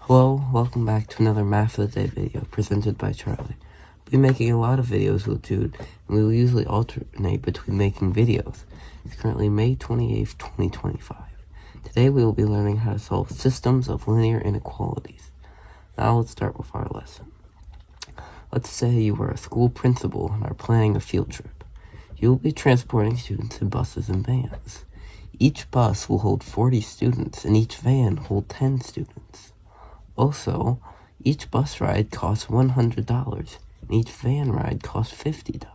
Hello, welcome back to another Math of the Day video presented by Charlie. We'll be making a lot of videos with Jude, and we will usually alternate between making videos. It's currently May 28th, 2025. Today we will be learning how to solve systems of linear inequalities. Now let's start with our lesson. Let's say you are a school principal and are planning a field trip. You will be transporting students in buses and vans. Each bus will hold 40 students and each van hold 10 students. Also, each bus ride costs $100, and each van ride costs $50.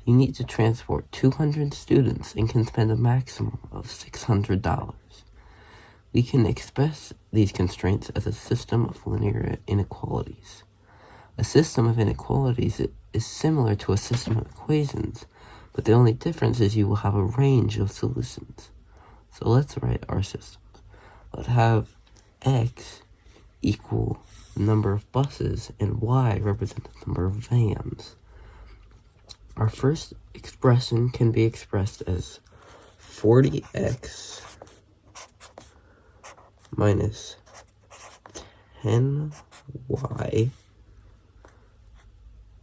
You need to transport 200 students and can spend a maximum of $600. We can express these constraints as a system of linear inequalities. A system of inequalities is similar to a system of equations, but the only difference is you will have a range of solutions. So let's write our systems. Let's have x equal the number of buses and y represent the number of vans. Our first expression can be expressed as 40x minus 10y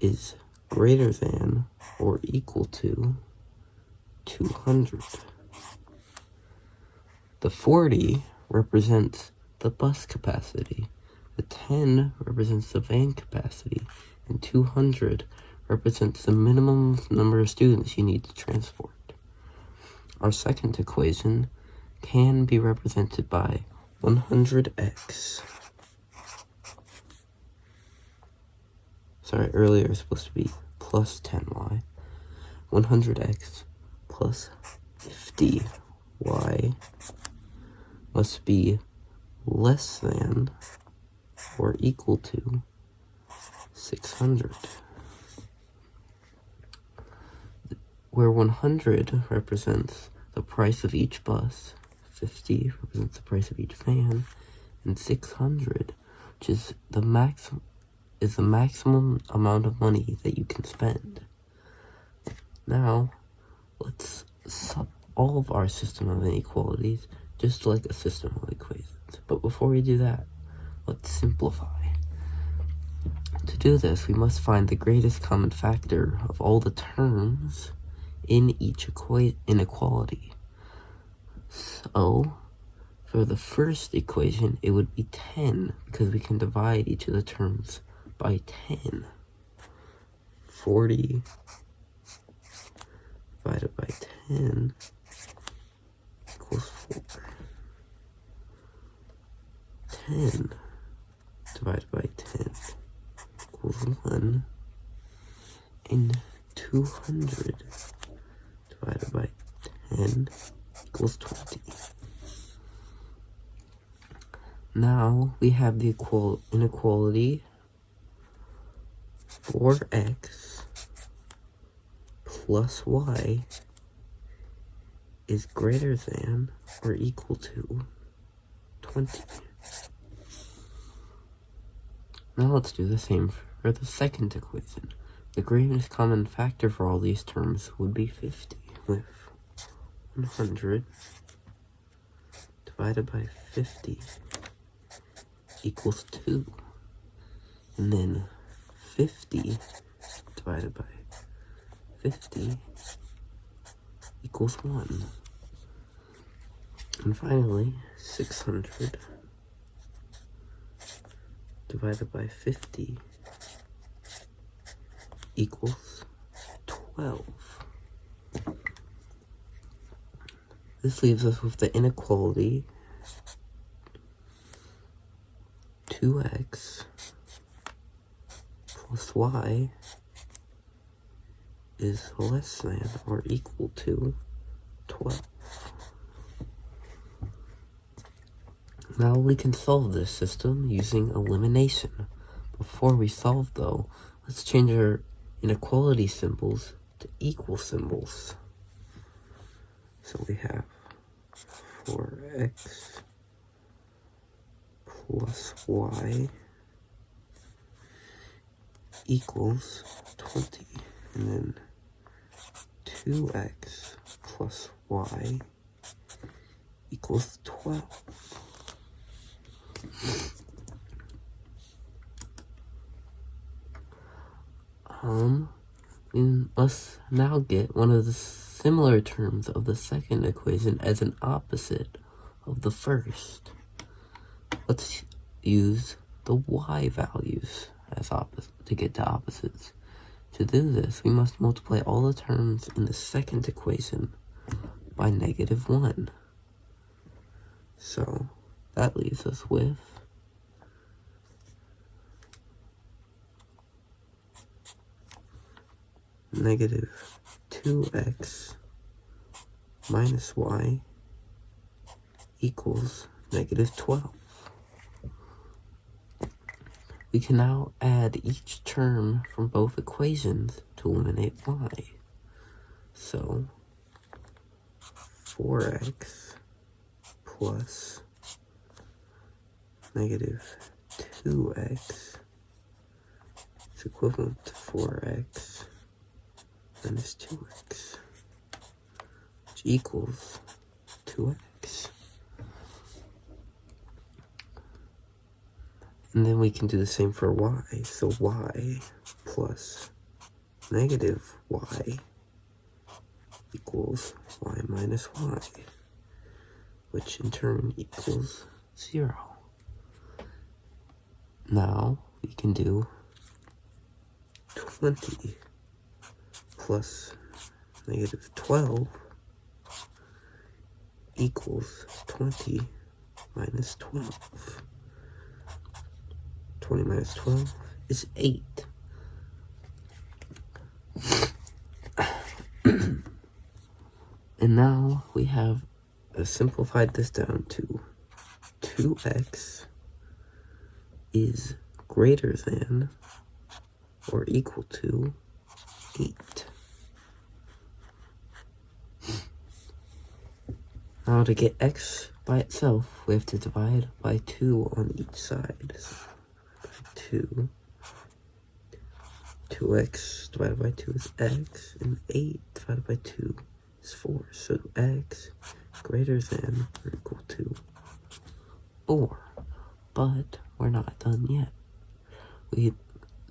is greater than or equal to 200. The 40 represents the bus capacity, the 10 represents the van capacity, and 200 represents the minimum number of students you need to transport. Our second equation can be represented by 100x. Sorry, earlier it was supposed to be plus 10y. 100x plus 50y must be less than or equal to 600, where 100 represents the price of each bus, 50 represents the price of each van, and 600, which is the maximum amount of money that you can spend. Now, let's solve our system of inequalities just like a system of equations. But before we do that, let's simplify. To do this, we must find the greatest common factor of all the terms in each inequality. So, for the first equation, it would be 10, because we can divide each of the terms by 10. 40 divided by 10 equals 4. 10 divided by 10 equals 1. And 200 divided by 10 equals 20. Now we have the inequality 4x plus y is greater than or equal to 20. Now let's do the same for the second equation. The greatest common factor for all these terms would be 50, with 100 divided by 50 equals 2. And then 50 divided by 50 equals 1. And finally, 600 divided by 50 equals 12. This leaves us with the inequality 2x plus y is less than or equal to 12. Now we can solve this system using elimination. Before we solve though, let's change our inequality symbols to equal symbols. So we have 4x plus y equals 20, and then 2x plus y equals 12. we must now get one of the similar terms of the second equation as an opposite of the first. Let's use the y values as opposite to get to opposites. To do this, we must multiply all the terms in the second equation by -1. So that leaves us with -2x minus y equals -12. We can now add each term from both equations to eliminate y. So 4x plus -2x is equivalent to 4x minus 2x, which equals 2x. And then we can do the same for y. So y plus -y equals y minus y, which in turn equals 0. Now we can do 20 plus -12 equals 20 minus 12. 20 minus 12 is 8. And now we have simplified this down to 2x is greater than or equal to 8. Now to get x by itself, we have to divide by 2 on each side. So 2x divided by 2 is x, and 8 divided by 2 is 4. So x greater than or equal to 4. But we're not done yet.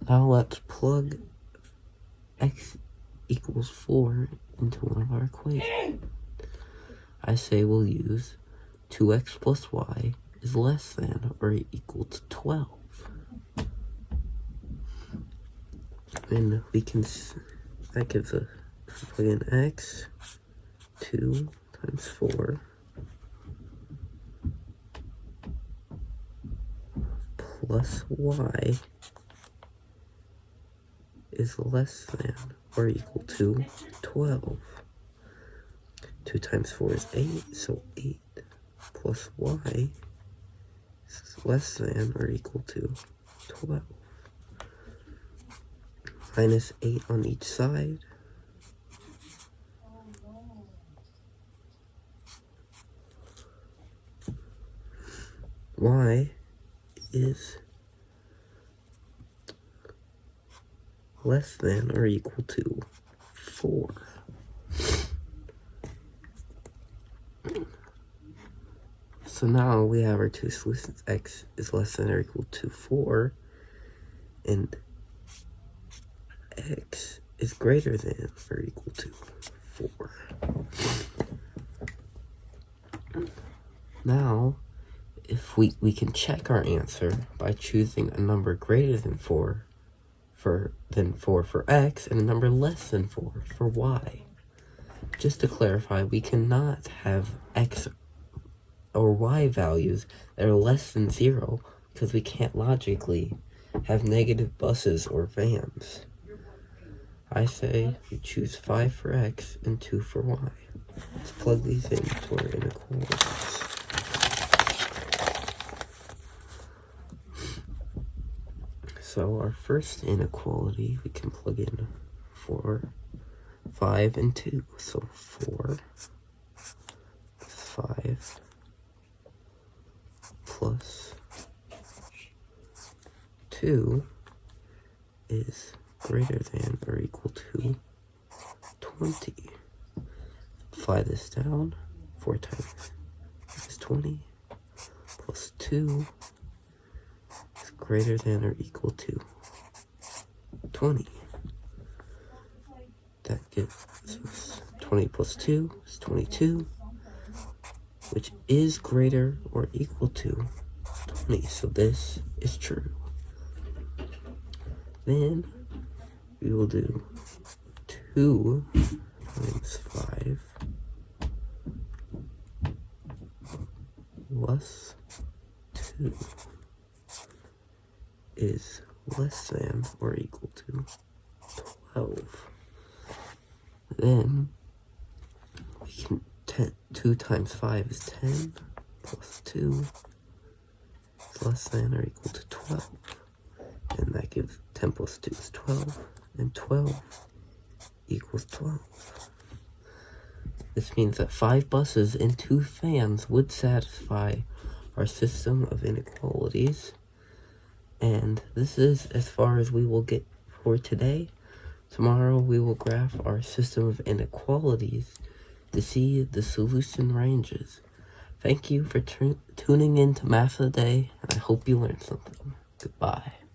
Now let's plug x equals 4 into one of our equations. I say we'll use 2x plus y is less than or equal to 12. And we can, that gives us, plug in x, 2 times 4, plus y is less than or equal to 12. 2 times 4 is 8, so 8 plus y is less than or equal to 12. Minus 8 on each side. Y is less than or equal to 4. So now we have our two solutions. X is less than or equal to 4, and x is greater than or equal to 4. Now, if we can check our answer by choosing a number greater than 4 for x and a number less than 4 for y. Just to clarify, we cannot have x or y values that are less than 0 because we can't logically have negative buses or vans. I say we choose 5 for x and 2 for y. Let's plug these into our inequalities. So our first inequality, we can plug in 4, 5, and 2. So 4 plus 5 plus 2 is greater than or equal to 20. Apply this down. 4 times is 20 plus 2 is greater than or equal to 20. is 20 plus 2 is 22, which is greater or equal to 20. So this is true. Then we will do 2 times 5 plus 2 is less than or equal to 12. Then we can 2 times 5 is 10 plus 2 is less than or equal to 12. And that gives 10 plus 2 is 12, and 12 equals 12. This means that 5 buses and 2 fans would satisfy our system of inequalities. And this is as far as we will get for today. Tomorrow we will graph our system of inequalities to see the solution ranges. Thank you for tuning in to Math of the Day, and I hope you learned something. Goodbye.